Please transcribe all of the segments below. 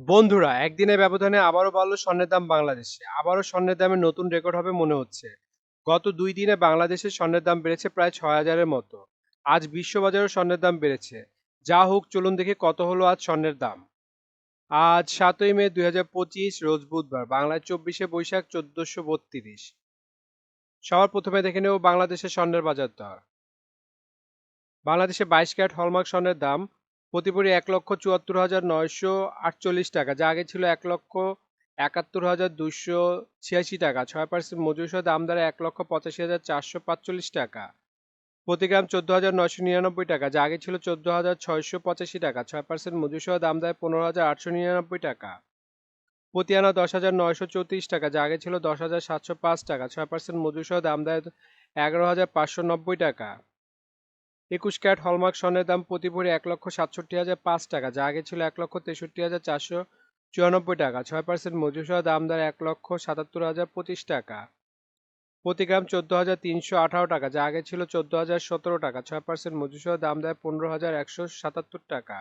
বন্ধুরা, একদিনের ব্যবধানে আবারও বাড়ল স্বর্ণের দাম বাংলাদেশে। আবারও স্বর্ণের দামে নতুন রেকর্ড হবে মনে হচ্ছে। গত ২ দিনে বাংলাদেশের স্বর্ণের দাম বেড়েছে প্রায় ৬,০০০ এর মতো। আজ বিশ্ববাজারেও স্বর্ণের দাম বেড়েছে। যা হোক, চলুন দেখি কত হলো আজ স্বর্ণের দাম। আজ ৭ই মে ২০২৫, রোজ বুধবার, বাংলায় ২৪শে বৈশাখ ১৪৩২। সবার প্রথমে দেখে নেব বাংলাদেশের স্বর্ণের বাজার দর। বাংলাদেশে ২২ ক্যারেট হলমার্ক স্বর্ণের দাম প্রতি ভরি ১,৭৪,৯৪৮ টাকা, যা আগে ছিল ১,৭১,২৮৬ টাকা। ৬% মজুরি সহ দাম দাঁড়ায় ১,৮৫,৪৪৫ টাকা। প্রতি গ্রাম ১৪,৯৯৯ টাকা, যা আগে ছিল ১৪,৬৮৫ টাকা। ৬% মজুরি সহ দাম দাঁড়ায় ১৫,৮৯৯ টাকা। প্রতি আনা ১০,৯৩৪ টাকা, যা আগে ছিল ১০,৭০৫ টাকা। ৬% মজুরি সহ দাম দাঁড়ায় ১১,৫৯০ টাকা। ২১ ক্যারেট হলমার্ক স্বর্ণের দাম প্রতি ভরি ১,৬৭,০০৫ টাকা, যা আগে ছিল ১,৬৩,৪৯৪ টাকা। ৬% মজুরি সহ দাম দাঁড়ায় ১,৭৭,০২৫ টাকা। প্রতি গ্রাম ১৪,৩১৮ টাকা, যা আগে ছিল ১৪,০১৭ টাকা। ৬% মজুরি সহ দাম দাঁড়ায় ১৫,১৭৭ টাকা।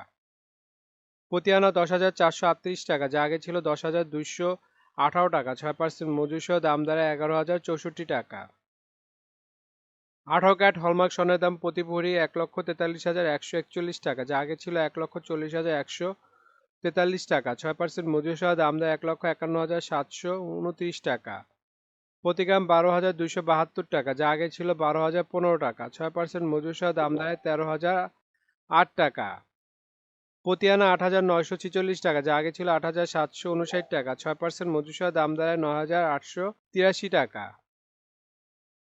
প্রতি আনা ১০,৪৩৮ টাকা, যা আগে ছিল ১০,২১৮ টাকা। ৬% মজুরি সহ দাম দাঁড়ায় ১১,০৬৪ টাকা। ১৮ ক্যারেট হলমার্ক স্বর্ণের দাম প্রতি ভরি ১,৪৩,১৪১ টাকা, যা আগে ছিল ১,৪০,১৪৩ টাকা। ৬% মজুরি সহ দাম দেয় ১,৫১,৭২৯ টাকা। প্রতি গ্রাম ১২,২৭২ টাকা, যা আগে ছিল ১২,০১৫ টাকা। ৬% মজুরি সহ দাম দেয় ১৩,০০৮ টাকা। প্রতি আনা ৮,৯৪৬ টাকা, যা আগে ছিল ৮,৭৫৯ টাকা। ৬% মজুরি সহ দাম দাঁড়ায় ৯,৮৮৩ টাকা।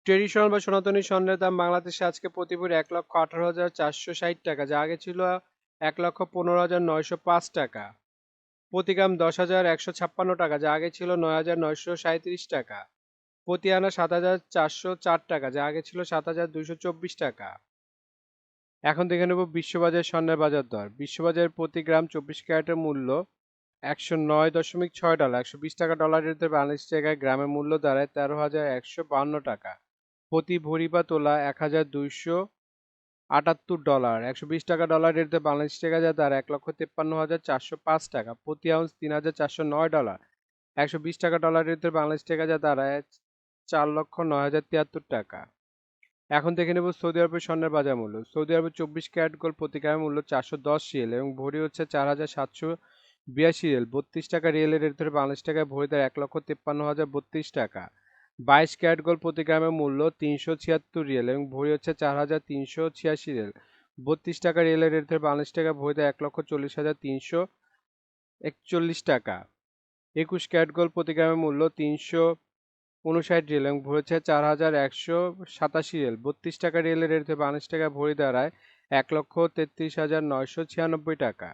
ট্রেডিশনাল বা সনাতনী স্বর্ণের দাম বাংলাদেশে আজকে প্রতি ভরি ১,১৮,৪৬০ টাকা, যা আগে ছিল ১,১৫,৯০৫ টাকা। প্রতি গ্রাম ১০,১৫৬ টাকা, যা আগে ছিল ৯,৯৩৭ টাকা। প্রতি আনা ৭,৪০৪ টাকা, যা আগে ছিল ৭,২২৪ টাকা। এখন দেখে নেব বিশ্ববাজার স্বর্ণের বাজার দর। বিশ্ববাজারের প্রতি গ্রাম ২৪ ক্যারেটের মূল্য $১০৯.৬ ১২০ টাকা ডলারের বাংলাদেশ টাকায় গ্রামের মূল্য দাঁড়ায় ১৩,১৫২ টাকা। প্রতি ভরি বা তোলা $১,২৭৮ ১২০ টাকা ডলার রেটে বাংলাদেশ টাকা যা তার ১,৫৩,৪০৫ টাকা। প্রতি আউন্স $৩,৪০৯ ১২০ টাকা ডলার রেটে বাংলাদেশ টাকা যা দাঁড়ায় ৪,০৯,০৭৩ টাকা। এখন দেখে নেব সৌদি আরবের স্বর্ণের বাজার মূল্য। সৌদি আরবের ২৪ ক্যারেট গোল্ড প্রতি গ্রামের মূল্য ৪১০ রিয়েল এবং ভরি হচ্ছে ৪,৭৮২ রিয়েল। ৩২ টাকা রিয়েলের রেট ধরে বাংলাদেশ টাকায় ভরি দেয় ১,৫৩,০৩২ টাকা। ২২ ক্যারেট গোল্ড প্রতি গ্রামের মূল্য ৩৭৬ রিয়েল এবং ভরি হচ্ছে ৪,৩৮৬ রিয়েল। ৩২ টাকা রিয়েলের রেট ধরে বাংলাদেশ টাকায় ভরি দেয় ১,৪০,৩৪১ টাকা। ২১ ক্যারেট গোল্ড প্রতি গ্রামের মূল্য ৩৫৯ রিয়েল এবং ভরি হচ্ছে ৪,১৮৭ রিয়েল। ৩২ টাকা রিয়েলের রেট ধরে বাংলাদেশ টাকায় ভরি দাঁড়ায় ১,৩৩,৯৯৬ টাকা।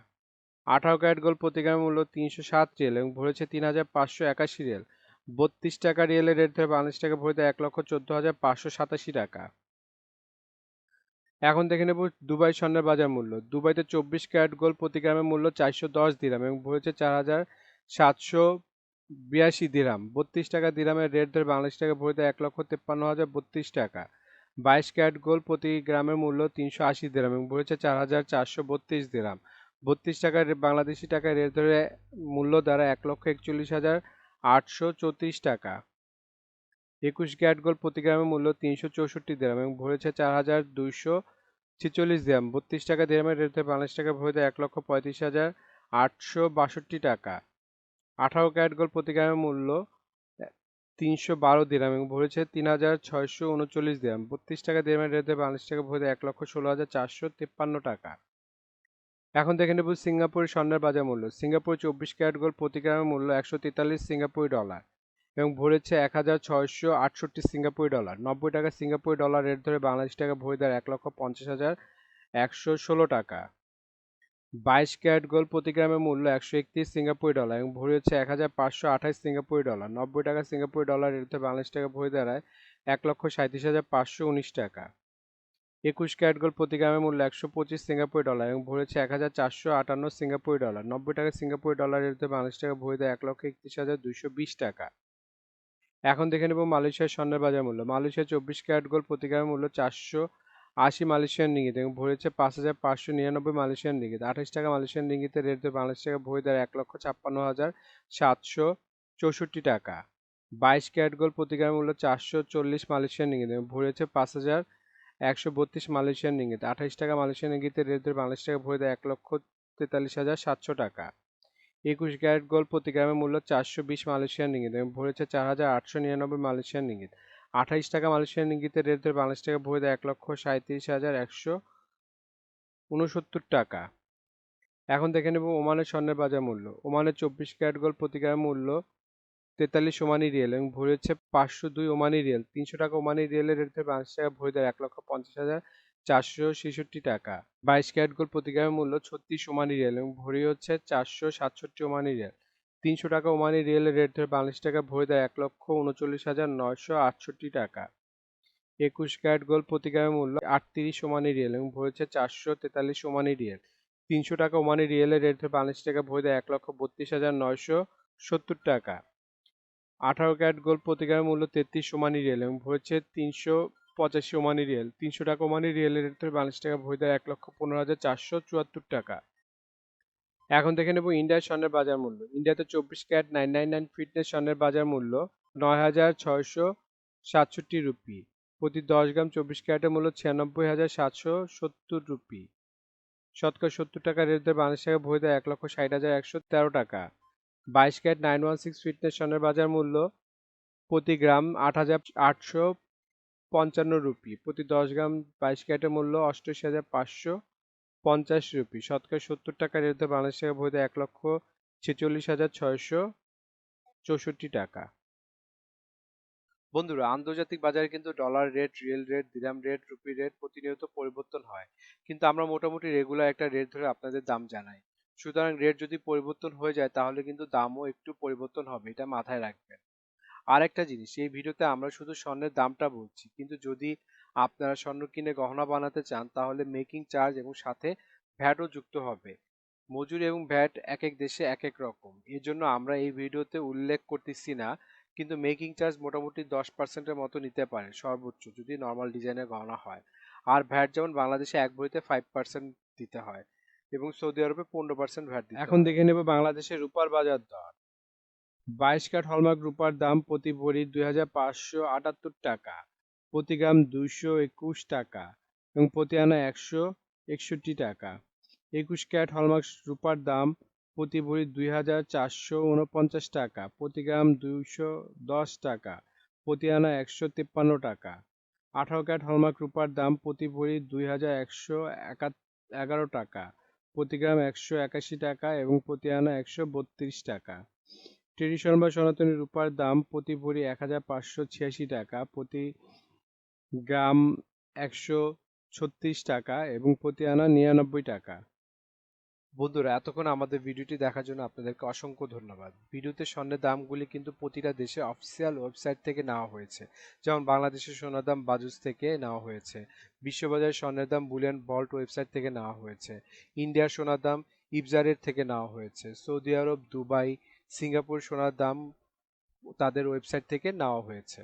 ১৮ ক্যারেট গোল্ড প্রতি গ্রামের মূল্য ৩০৭ রিয়েল এবং ভরি হচ্ছে ৩,৫৮১ রিয়েল। ৩২ টাকা রিয়েলের রেট ধরে বাংলাদেশ টাকা ভরি দেয় ১,১৪,৫৮৭ টাকা। এখন দেখে নেব দুবাই স্বর্ণের বাজার মূল্য। দুবাইতে ২৪ ক্যারেট গোল্ড প্রতি গ্রামের মূল্য ৪১০ দিরহাম এবং ভরি হচ্ছে ৪,৭৮২ দিরহাম। ৩২ টাকা দিরহামের রেট ধরে বাংলাদেশ টাকা ভরি দেয় ১,৫৩,০৩২ টাকা। ২২ ক্যারেট গোল্ড প্রতি গ্রামের মূল্য ৩৮০ দিরহাম এবং ভরি হচ্ছে ৪,৪৩২ দিরহাম। ৩২ টাকার বাংলাদেশি টাকায় রেট ধরে মূল্য দ্বারা ১,৪১,৮৩৪ টাকা। ২১ ক্যারেট গোল্ড প্রতি গ্রামের মূল্য ৩৬৪ দিরহাম এবং ভরি হচ্ছে ৪,২৪৬ দিরহাম। ৩২ টাকা দিরহামের রেট ধরে বাংলাদেশ টাকা ভরি দেয় ১,৩৫,৮৬২ টাকা। ১৮ ক্যারেট গোল্ড প্রতি গ্রামের মূল্য ৩১২ দিরহাম এবং ভরি হচ্ছে ৩,৬৩৯ দিরহাম। ৩২ টাকা দিরহামের রেট ধরে বাংলাদেশ টাকা ভরি দেয় ১,১৬,৪৫৩ টাকা। এখন দেখে নেব সিঙ্গাপুরের স্বর্ণের বাজার মূল্য। সিঙ্গাপুরে ২৪ ক্যারেট গোল্ড প্রতি গ্রামের মূল্য ১৪৩ সিঙ্গাপুরি ডলার এবং ভরি হচ্ছে ১,৬৬৮ সিঙ্গাপুরি ডলার। ৯০ টাকা সিঙ্গাপুরি ডলার রেট ধরে বাংলাদেশ টাকা ভরি দেয় ১,৫০,১১৬ টাকা। ২২ ক্যারেট গোল্ড প্রতি গ্রামের মূল্য ১৩১ সিঙ্গাপুরি ডলার এবং ভরি হচ্ছে ১,৫২৮ সিঙ্গাপুরি ডলার। ৯০ টাকা সিঙ্গাপুরি ডলার রেট ধরে বাংলাদেশ টাকা ভরি দাঁড়ায় ১,৩৭,৫১৯ টাকা। ২১ ক্যারেট গোল্ড প্রতি গ্রামের মূল্য ১২৫ সিঙ্গাপুরি ডলার এবং ভরি হচ্ছে ১,৪৫৮ সিঙ্গাপুরি ডলার। ৯০ টাকা সিঙ্গাপুরি ডলার রেট ধরে বাংলাদেশ টাকা ভরি দেয় ১,৩১,২২০ টাকা। এখন দেখে নেব মালয়েশিয়ার স্বর্ণের বাজার মূল্য। মালয়েশিয়ার ২৪ ক্যারেট গোল্ড প্রতি গ্রামের মূল্য 80 মালয়েশিয়ান রিঙ্গিত এবং ভরি হচ্ছে 5,599 মালয়েশিয়ান রিঙ্গিত। 28 টাকা মালয়েশিয়ান রিঙ্গিতের রেট ধরে বাংলাদেশ টাকা ভরি দ্বারা 1,56,764 টাকা। 22 ক্যারেট গোল্ড প্রতি গ্রামের মূল্য 440 মালয়েশিয়ান রিঙ্গিত এবং ভরি হচ্ছে 5,132 মালয়েশিয়ান রিঙ্গিত। 28 টাকা মালয়েশিয়ান রিঙ্গিতের রেট ধরে বাংলাদেশ টাকা ভরি দেয় 1,43,700 টাকা। 21 ক্যারেট গোল্ড প্রতি গ্রামের মূল্য 420 মালয়েশিয়ান রিঙ্গিত এবং ভরি হচ্ছে 4,899 মালয়েশিয়ান রিঙ্গিত। 28 টাকা মালয়েশিয়ান রিঙ্গিতের রেট ধরে বাংলাদেশ টাকা ভরি দেয় 1,37,169 টাকা। এখন দেখে নেব ওমানের স্বর্ণের বাজার মূল্য। ওমানের 24 ক্যারেট গোল্ড প্রতি গ্রামের মূল্য 43 ওমানি রিয়েল এবং ভরি হচ্ছে 502 ওমানি রিয়েল। 300 টাকা ওমানি রিয়েলের রেট ধরে বাংলাদেশ টাকা ভরি দেয় 1,50,466 টাকা। 22 ক্যারেট গোল্ড প্রতি গ্রামের মূল্য 36 ওমানি রিয়েল এবং ভরি হচ্ছে 467 ওমানি রিয়েল। 300 টাকা ওমানি রিয়েলের রেট ধরে বাংলাদেশ টাকা ভরি দেয় 1,39,968 টাকা। 21 ক্যারেট গোল্ড প্রতি গ্রামের মূল্য 38 ওমানি রিয়েল এবং ভরি হচ্ছে 443 ওমানি রিয়েল। 300 টাকা ওমানি রিয়েলের রেট ধরে বাংলাদেশ টাকা ভরি দেয় 1,32,970 টাকা। 18 ক্যারেট গোল্ড প্রতি গ্রামের মূল্য 33 ওমানি রিয়েল এবং ভরি হচ্ছে 385 ওমানি রিয়েল। 300 টাকা ওমানি রিয়েলের রেট ধরে বাংলাদেশ টাকা ভরি দেয় 1,15,474 টাকা। এখন দেখে নেব ইন্ডিয়ার স্বর্ণের বাজার মূল্য। ইন্ডিয়াতে 24 ক্যারেট 999 ফিটনেস স্বর্ণের বাজার মূল্য 9,667 রুপি। প্রতি 10 গ্রাম 24 ক্যারেটের মূল্য 96,770 রুপি। শতকরা 70 টাকা রেট ধরে বাংলাদেশ টাকা ভরি দেয় 1,60,113 টাকা। 22 ক্যারেট 916 ফিটনেস স্বর্ণের বাজার মূল্য প্রতি গ্রাম 8,855 রুপি। প্রতি 10 গ্রাম 22 ক্যারেটের মূল্য 88,550 রুপি। শতকরা 70 টাকা রেট ধরে বাংলাদেশ টাকা ভরি দেয় 1,46,664 টাকা। বন্ধুরা, আন্তর্জাতিক বাজারে কিন্তু ডলার রেট, রিয়েল রেট, দিরহাম রেট, রুপি রেট প্রতিনিয়ত পরিবর্তন হয়, কিন্তু আমরা মোটামুটি রেগুলার একটা রেট ধরে আপনাদের দাম জানাই। সুতরাং রেট যদি পরিবর্তন হয়ে যায় তাহলে কিন্তু দামও একটু পরিবর্তন হবে, এটা মাথায় রাখবেন। আর একটা জিনিস, এই ভিডিওতে আমরা শুধু স্বর্ণের দামটা বলছি, কিন্তু যদি আপনারা স্বর্ণ কিনে গহনা বানাতে চান তাহলে মেকিং চার্জ এবং সাথে ভ্যাটও যুক্ত হবে। মজুরি এবং ভ্যাট এক এক দেশে এক এক রকম, এর জন্য আমরা এই ভিডিওতে উল্লেখ করতেছি না, কিন্তু মেকিং চার্জ মোটামুটি 10%-এর মতো নিতে পারে সর্বোচ্চ, যদি নর্মাল ডিজাইনের গহনা হয়। আর ভ্যাট যেমন বাংলাদেশে এক ভরিতে 5% দিতে হয় এবং সৌদি আরবে 15% ভ্যাট দিতে হয়। এখন দেখে নেব বাংলাদেশের রূপার বাজার দর। 22 ক্যারেট হলমার্ক রূপার দাম প্রতি ভরি 2,578 টাকা, প্রতি গ্রাম 221 টাকা এবং প্রতি আনা 161 টাকা। 21 ক্যারেট হলমার্ক রূপার দাম প্রতি ভরি 2,449 টাকা, প্রতি গ্রাম 210 টাকা, প্রতি আনা 153 টাকা। 18 ক্যারেট হলমার্ক রূপার দাম প্রতি ভরি 2,111 টাকা, প্রতি গ্রাম 181 টাকা এবং প্রতি আনা 132 টাকা। ট্রেডিশনাল বা সনাতনী রূপার দাম প্রতি ভরি 1,586 টাকা, প্রতি গ্রাম 136 টাকা এবং প্রতি আনা 99 টাকা। বন্ধুরা, এতক্ষণ আমাদের ভিডিওটি দেখার জন্য আপনাদেরকে অসংখ্য ধন্যবাদ। ভিডিওতে স্বর্ণের দামগুলি কিন্তু প্রতিটা দেশে অফিসিয়াল ওয়েবসাইট থেকে নেওয়া হয়েছে, যেমন বাংলাদেশের সোনার দাম বাজুস থেকে নেওয়া হয়েছে, বিশ্ববাজারের স্বর্ণের দাম বুলিয়ন ভল্ট ওয়েবসাইট থেকে নেওয়া হয়েছে, ইন্ডিয়ার সোনার দাম ইবজারের থেকে নেওয়া হয়েছে, সৌদি আরব, দুবাই, সিঙ্গাপুর সোনার দাম তাদের ওয়েবসাইট থেকে নেওয়া হয়েছে।